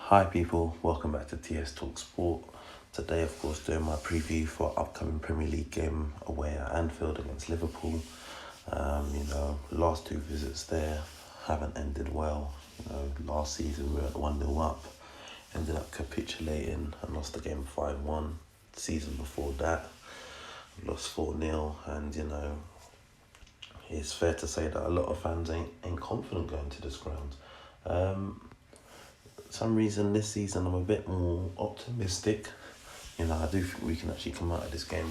Hi people, welcome back to TS Talk Sport. Today, of course, doing my preview for upcoming Premier League game away at Anfield against Liverpool. Last two visits there haven't ended well. Last season we were at 1-0 up, ended up capitulating and lost the game 5-1. Season before that, lost 4-0, and it's fair to say that a lot of fans ain't confident going to this ground. Some reason this season I'm a bit more optimistic. I do think we can actually come out of this game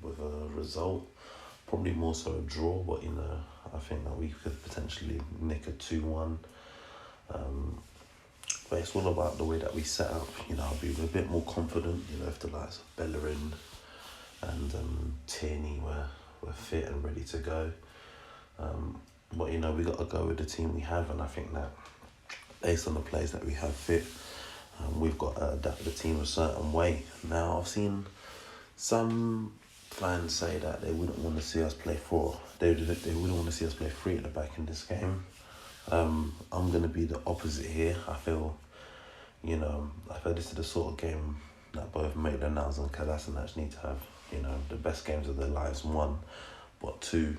with a result, probably more so a draw, but I think that we could potentially nick a 2-1. But it's all about the way that we set up. I'll be a bit more confident. If the likes of Bellerin and Tierney were fit and ready to go. But we got to go with the team we have, and I think that based on the players that we have fit, we've got to adapt the team a certain way. Now, I've seen some fans say that they wouldn't want to see us play 4. They wouldn't want to see us play 3 at the back in this game. I'm going to be the opposite here. I feel this is the sort of game that both Maitland, Niles and Kolasinac need to have, the best games of their lives, 1. But 2,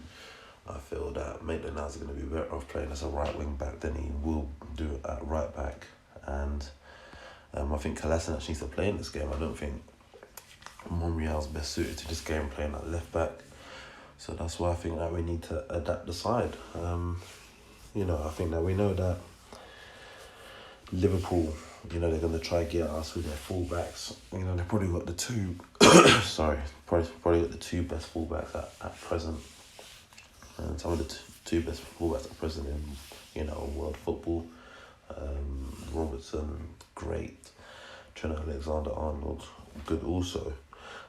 I feel that Maitland-Niles is going to be better off playing as a right wing back than he will do at right back. And I think Kolasinac needs to play in this game. I don't think Monreal's best suited to this game playing at left back. So that's why I think that we need to adapt the side. I think that we know that Liverpool, they're going to try and get us with their full-backs. They've probably got the two, probably got the 2 best full-backs at present. And some of the 2 best fullbacks at present in, world football. Robertson, great. Trent Alexander-Arnold, good also.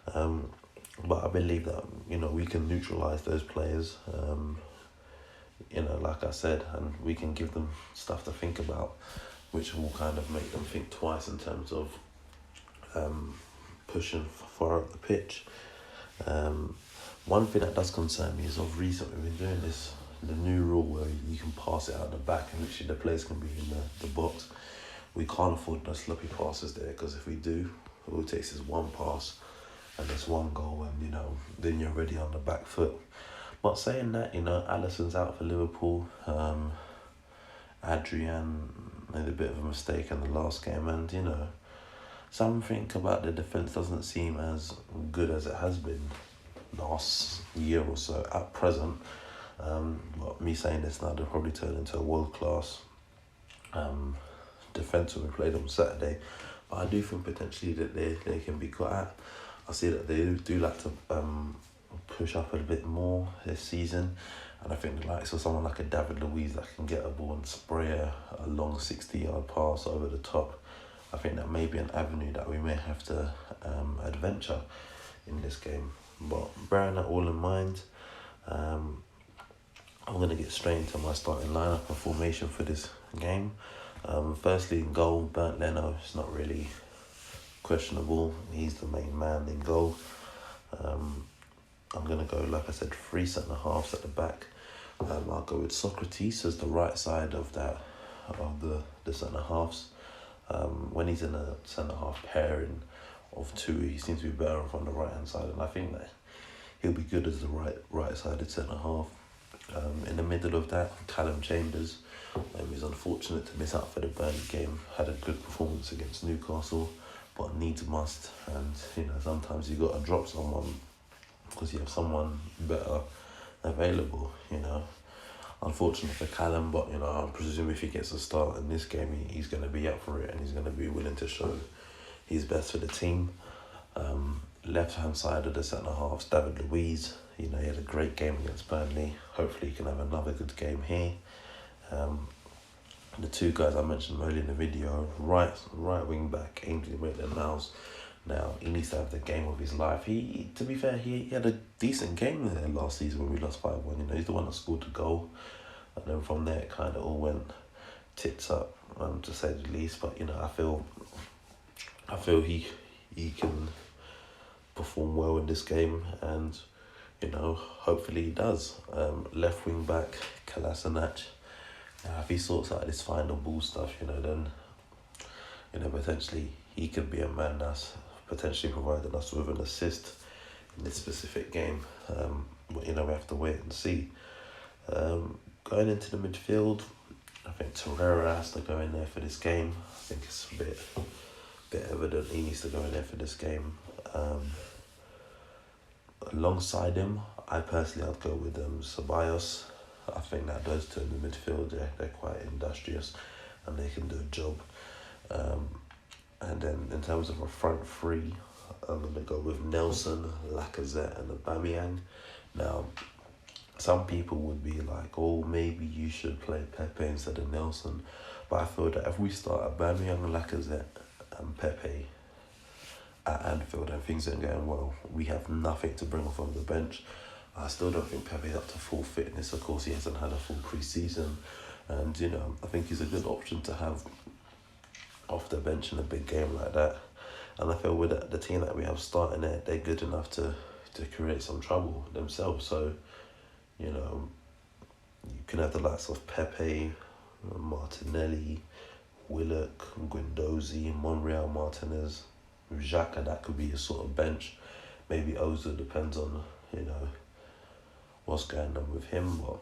But I believe that, we can neutralise those players, like I said, and we can give them stuff to think about, which will kind of make them think twice in terms of pushing far up the pitch. One thing that does concern me is of recent we've been doing the new rule where you can pass it out the back and literally the players can be in the box. We can't afford no sloppy passes there, because if we do, all it takes is one pass and there's one goal, and then you're already on the back foot. But saying that, Alisson's out for Liverpool. Adrian made a bit of a mistake in the last game, and something about the defence doesn't seem as good as it has been last year or so at present. But me saying this now, they'll probably turn into a world-class defence when we play them on Saturday. But I do think potentially that they can be got at. I see that they do like to push up a bit more this season, and I think the likes of someone like a David Luiz that can get a ball and spray a long 60-yard pass over the top. I think that may be an avenue that we may have to adventure in this game. But bearing that all in mind, I'm going to get straight into my starting lineup and formation for this game. Firstly, in goal, Bernd Leno. It's not really questionable. He's the main man in goal. I'm going to go, like I said, 3 centre-halves at the back. I'll go with Sokratis as the right side of the centre-halves. When he's in a centre-half pairing of 2, he seems to be better off on the right-hand side, and I think that he'll be good as the right-sided centre-half. In the middle of that, Callum Chambers. He's unfortunate to miss out for the Burnley game. Had a good performance against Newcastle, but needs must. And sometimes you got to drop someone because you have someone better available. Unfortunate for Callum, but I presume if he gets a start in this game, he's going to be up for it, and he's going to be willing to show his best for the team. Left-hand side of the centre-halves, David Luiz. He had a great game against Burnley. Hopefully he can have another good game here. The 2 guys I mentioned earlier in the video, right wing back, Ainsley Maitland-Niles. Now, he needs to have the game of his life. To be fair, he had a decent game there last season when we lost 5-1. He's the one that scored the goal. And then from there, it kind of all went tits up, to say the least. But, I feel he can perform well in this game, and hopefully he does. Left wing back, Kolasinac. If he sorts out this final ball stuff, then potentially he could be a man that's potentially providing us with an assist in this specific game. But, we have to wait and see. Going into the midfield, I think Torreira has to go in there for this game. I think it's a bit evident he needs to go in there for this game. Alongside him, I'd go with Ceballos. I think that those two in the midfield, they're quite industrious and they can do a job. And then in terms of a front three, I'm going to go with Nelson, Lacazette and Aubameyang. Now, some people would be like, oh, maybe you should play Pepe instead of Nelson. But I feel that if we start Aubameyang, Lacazette and Pepe at Anfield and things aren't going well, we have nothing to bring off of the bench. I still don't think Pepe's up to full fitness. Of course, he hasn't had a full pre-season. And, I think he's a good option to have off the bench in a big game like that. And I feel with the team that we have starting there, they're good enough to create some trouble themselves. So, you can have the likes of Pepe, Martinelli, Willock, Guendouzi, Monreal, Martinez. With Xhaka, that could be a sort of bench. Maybe Ozil, depends on, what's going on with him. But,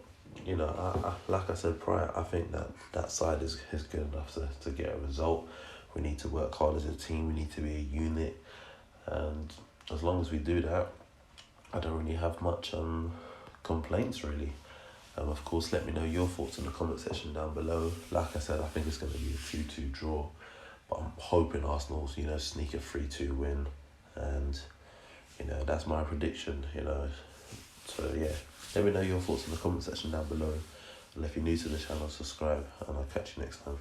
I like I said prior, I think that side is good enough to get a result. We need to work hard as a team. We need to be a unit. And as long as we do that, I don't really have much complaints, really. Of course, let me know your thoughts in the comment section down below. Like I said, I think it's going to be a 2-2 draw. But I'm hoping Arsenal, sneak a 3-2 win. And, that's my prediction, So, yeah, let me know your thoughts in the comment section down below. And if you're new to the channel, subscribe. And I'll catch you next time.